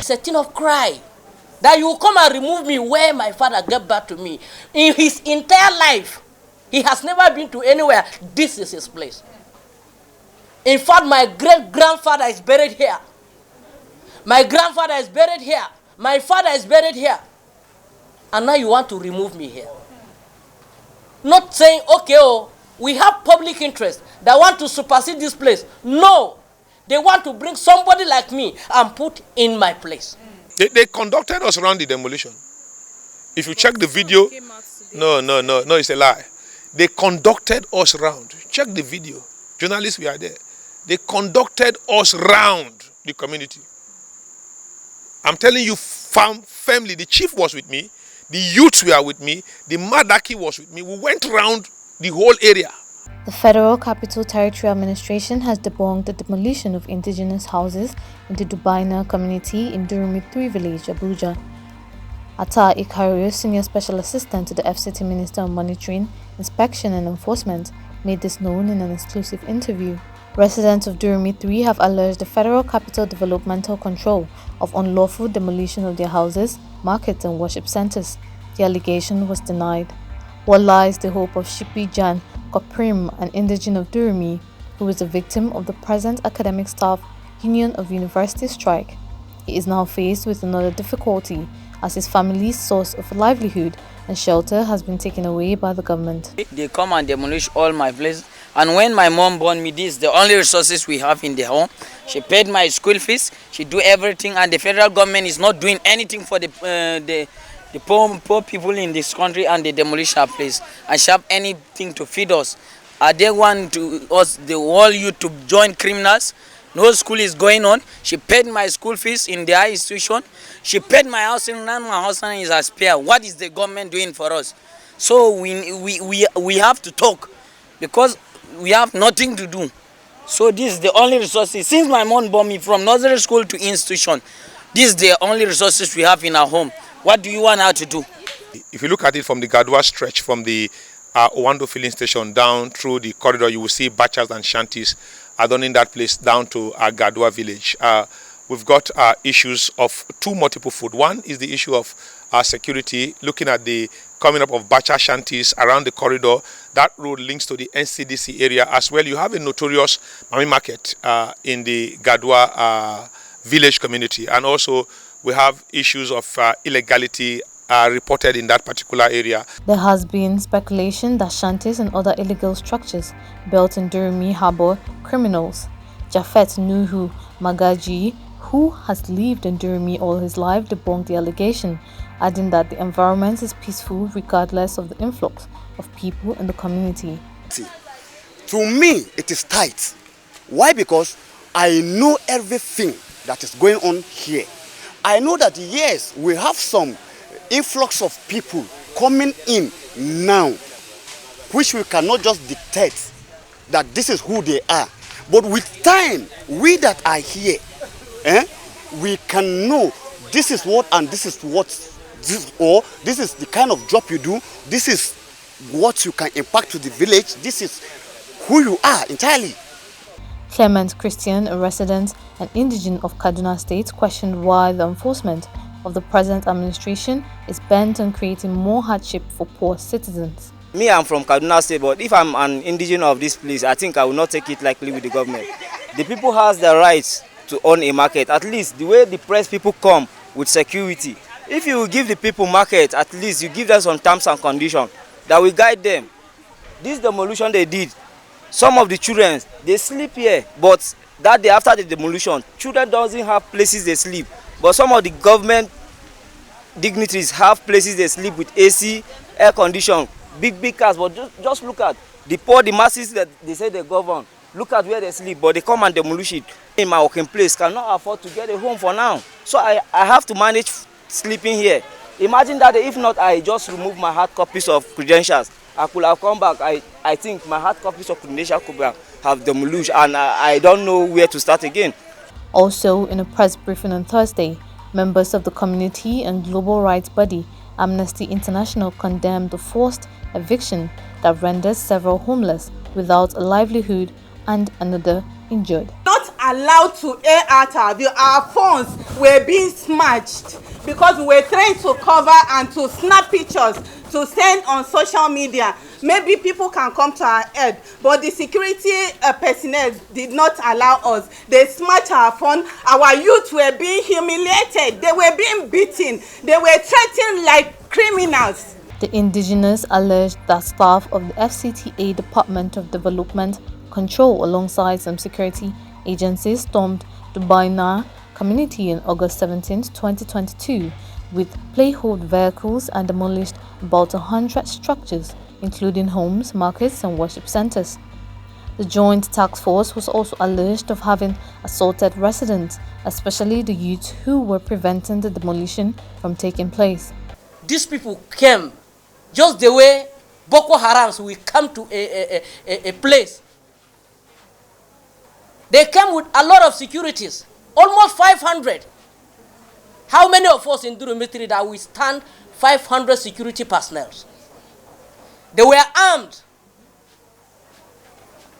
It's a thing of cry that you will come and remove me where my father gave back to me. In his entire life, he has never been to anywhere. This is his place. In fact, my great-grandfather is buried here. My grandfather is buried here. My father is buried here. And now you want to remove me here. Not saying, okay, oh, we have public interest that want to supersede this place. No. They want to bring somebody like me and put in my place. They conducted us around the demolition. If you check the video, no, it's a lie. They conducted us round. Check the video. Journalists were there. They conducted us round the community. I'm telling you firmly, the chief was with me, the youths were with me, the Madaki was with me. We went round the whole area. The Federal Capital Territory Administration has debunked the demolition of indigenous houses in the Dubaidna community in Durumi 3 village, Abuja. Attah Ikaro, Senior Special Assistant to the FCT Minister on Monitoring, Inspection and Enforcement, made this known in an exclusive interview. Residents of Durumi 3 have alleged the Federal Capital Developmental Control of unlawful demolition of their houses, markets and worship centers. The allegation was denied. What lies the hope of Shipi Jan Koprim, an indigene of Durumi, who is a victim of the present Academic Staff Union of University strike? He is now faced with another difficulty, as his family's source of livelihood and shelter has been taken away by the government. They come and demolish all my place, and when my mom born me, this is the only resources we have in the home. She paid my school fees, she do everything, and the federal government is not doing anything for the poor people in this country, and they demolish our place and she have anything to feed us. Are they want to us, the whole youth, to join criminals? No school is going on. She paid my school fees in the high institution. She paid my housing, and my housing is a spare. What is the government doing for us? So we have to talk, because we have nothing to do. So this is the only resources. Since my mom brought me from nursery school to institution, this is the only resources we have in our home. What do you want her to do? If you look at it from the Gadwa stretch, from the Owando filling station down through the corridor, you will see bachas and shanties adorning that place down to Gadwa village. We've got issues of two multiple food. One is the issue of security, looking at the coming up of bacha shanties around the corridor. That road links to the NCDC area as well. You have a notorious Mami market in the Gadwa village community, and also we have issues of illegality reported in that particular area. There has been speculation that shanties and other illegal structures built in Durumi harbor criminals. Japhet Nuhu Magaji, who has lived in Durumi all his life, debunked the allegation, adding that the environment is peaceful regardless of the influx of people in the community. To me, it is tight. Why? Because I know everything that is going on here. I know that yes, we have some influx of people coming in now, which we cannot just dictate that this is who they are. But with time, we that are here, we can know this is what and this is what, this is the kind of job you do, this is what you can impact to the village, this is who you are entirely. Clement Christian, a resident and indigene of Kaduna State, questioned why the enforcement of the present administration is bent on creating more hardship for poor citizens. Me, I'm from Kaduna State, but if I'm an indigene of this place, I think I will not take it lightly with the government. The people has the right to own a market, at least the way the press people come with security. If you give the people market, at least you give them some terms and conditions that will guide them. This demolition they did, some of the children, they sleep here, but that day after the demolition, children doesn't have places they sleep. But some of the government dignitaries have places they sleep with AC, air condition, big cars. But just look at the poor, the masses that they say they govern. Look at where they sleep, but they come and demolish it. In my working place, cannot afford to get a home for now. So I have to manage sleeping here. Imagine that if not, I just remove my hard copies of credentials. I could have come back. I think my hard copies of credentials could have demolished, and I don't know where to start again. Also, in a press briefing on Thursday, members of the community and global rights body Amnesty International condemned the forced eviction that renders several homeless without a livelihood and another injured. Not allowed to air out our funds were being smashed because we were trained to cover and to snap pictures to send on social media. Maybe people can come to our aid, but the security personnel did not allow us. They smashed our phone. Our youth were being humiliated. They were being beaten. They were threatened like criminals. The Indigenes alleged that staff of the FCTA Department of Development Control alongside some security agencies stormed Dubaidna community on August 17, 2022 with playhold vehicles and demolished about 100 structures, including homes, markets and worship centers. The joint task force was also alleged of having assaulted residents, especially the youths who were preventing the demolition from taking place. These people came just the way Boko Harams will come to a place. They came with a lot of securities, almost 500. How many of us in Durumi that we stand 500 security personnel? They were armed.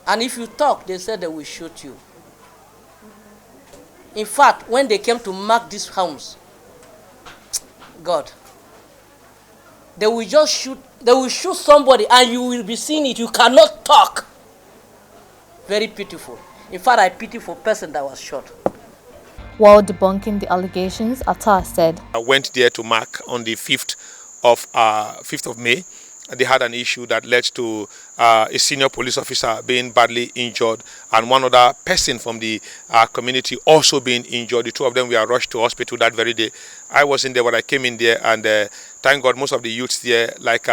And if you talk, they said they will shoot you. In fact, when they came to mark these homes, God, they will just shoot, they will shoot somebody and you will be seeing it. You cannot talk. Very pitiful. In fact, I pity for person that was shot. While debunking the allegations, Attah said, I went there to mark on the 5th of May. They had an issue that led to a senior police officer being badly injured and one other person from the community also being injured. The two of them were rushed to hospital that very day. I wasn't there, but I came in there, and thank God most of the youths there, like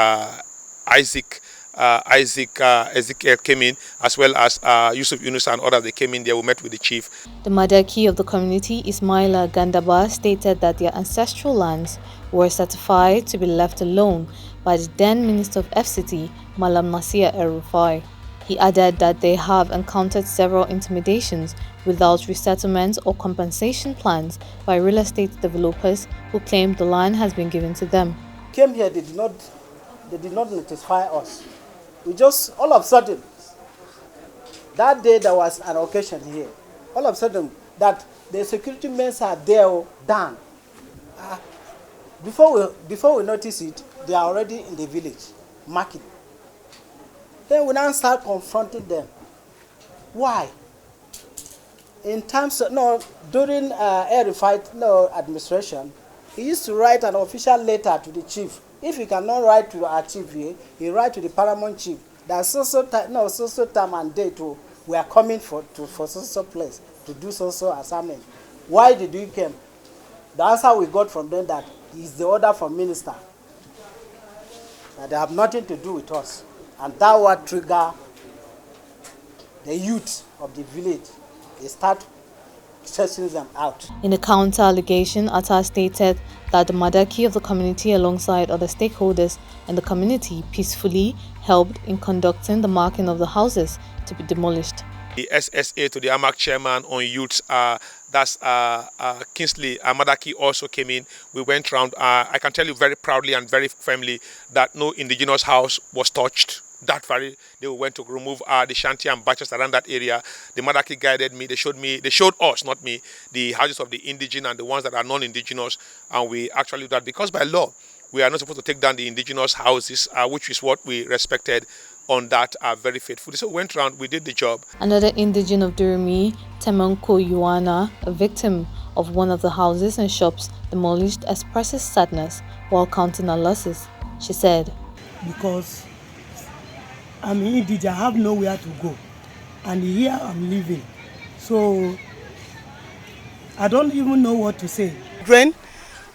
Ezekiel came in, as well as Yusuf Yunus and others. They came in there. We met with the chief. The Madaki of the community, Ismaila Gandaba, stated that their ancestral lands were certified to be left alone by the then Minister of FCT, Malam Nasir El-Rufai. He added that they have encountered several intimidations without resettlement or compensation plans by real estate developers who claim the land has been given to them. Came here, they did not notify us. We just, all of a sudden, that day there was an occasion here. All of a sudden, that the security men are there down. Before we notice it, they are already in the village, marking. Then we now start confronting them. Why? In terms of, during administration, he used to write an official letter to the chief. If he cannot write to our chief here, he write to the paramount chief that so time and date we are coming for so place to do so assignment. Why did we come? The answer we got from them that is the order from minister. That they have nothing to do with us. And that would trigger the youth of the village. They start stressing them out. In a counter allegation, Attah stated that the Madaki of the community alongside other stakeholders in the community peacefully helped in conducting the marking of the houses to be demolished. The SSA to the AMAC chairman on youths, that's Kingsley Madaki, also came in. We went around. I can tell you very proudly and very firmly that no indigenous house was touched. That very day we went to remove the shanty and batches around that area. The Madaki guided me. They showed us, not me, the houses of the indigenous and the ones that are non-indigenous, and we actually did that because by law we are not supposed to take down the indigenous houses, which is what we respected on that very faithfully. So we went around, we did the job. Another indigene of Durumi, Temanko Yuana, a victim of one of the houses and shops demolished, expresses sadness while counting her losses. She said, because I'm indigent, I have nowhere to go, and here I'm living, so I don't even know what to say.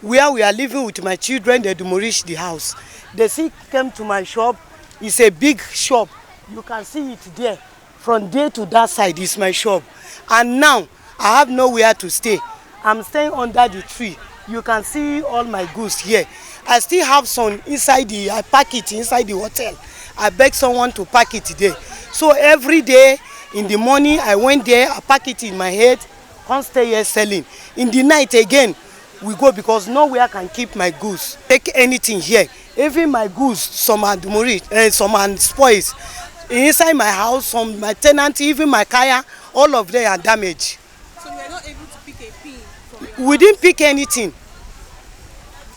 Where we are living with my children, they demolish the house. They came to my shop. It's a big shop. You can see it there. From there to that side is my shop. And now I have nowhere to stay. I'm staying under the tree. You can see all my goods here. I still have some inside I pack it inside the hotel. I beg someone to pack it there. So every day in the morning I went there, I pack it in my head, can't stay here selling. In the night again, we go because nowhere can keep my goods. Take anything here. Even my goods, some are demolished and some are spoiled. Inside my house, some my tenants, even my car, all of them are damaged. So you are not able to pick a pin from your We didn't pick anything.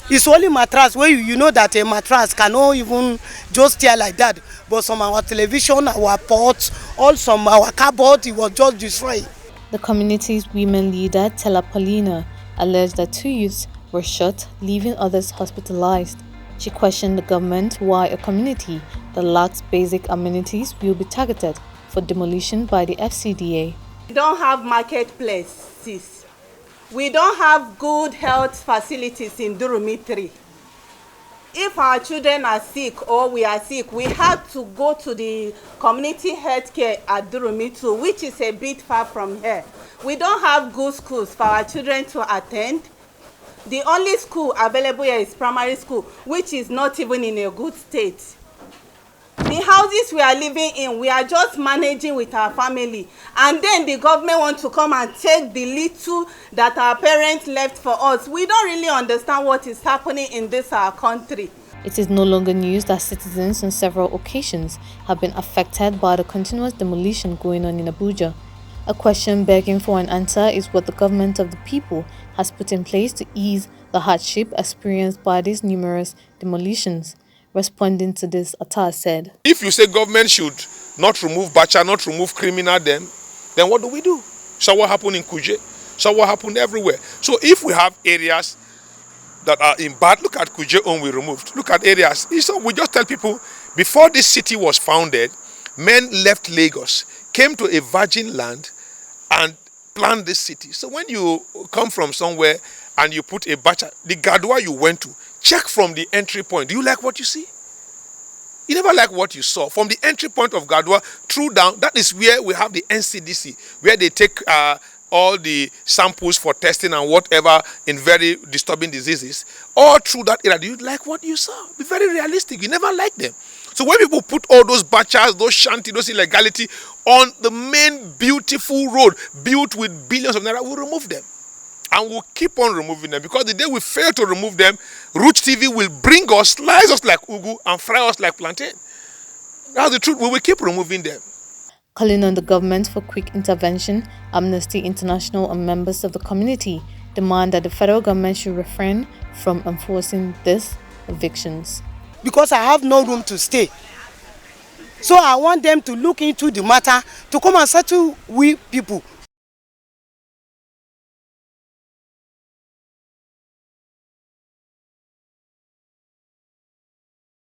It's only mattress where you know that a mattress cannot even just stay like that. But some our television, our pots, all some our cupboard, it was just destroyed. The community's women leader, Tella Paulina, alleged that 2 youths were shot, leaving others hospitalized. She questioned the government why a community that lacks basic amenities will be targeted for demolition by the FCTA. We don't have marketplaces. We don't have good health facilities in Durumi 3. If our children are sick or we are sick, we have to go to the community health care at Durumi 2, which is a bit far from here. We don't have good schools for our children to attend. The only school available here is primary school, which is not even in a good state. The houses we are living in, we are just managing with our family. And then the government wants to come and take the little that our parents left for us. We don't really understand what is happening in this our country. It is no longer news that citizens on several occasions have been affected by the continuous demolition going on in Abuja. A question begging for an answer is what the government of the people has put in place to ease the hardship experienced by these numerous demolitions. Responding to this, Attah said, If you say government should not remove Bacha, not remove criminal then what do? So what happened in Kuje? So what happened everywhere? So if we have areas that are in bad, look at Kuje own we removed. Look at areas. So we just tell people, before this city was founded, men left Lagos, came to a virgin land and planned this city. So when you come from somewhere and you put a Bacha, the Gadwa you went to, check from the entry point. Do you like what you see? You never like what you saw. From the entry point of Gadwa through down, that is where we have the NCDC, where they take all the samples for testing and whatever in very disturbing diseases. All through that area, do you like what you saw? Be very realistic. You never like them. So when people put all those bachas, those shanty, those illegality on the main beautiful road built with billions of naira, we'll remove them. And we'll keep on removing them, because the day we fail to remove them, Rootstv will bring us, slice us like ugu and fry us like plantain. That's the truth. We will keep removing them. Calling on the government for quick intervention, Amnesty International and members of the community demand that the federal government should refrain from enforcing these evictions. Because I have no room to stay. So I want them to look into the matter, to come and settle we people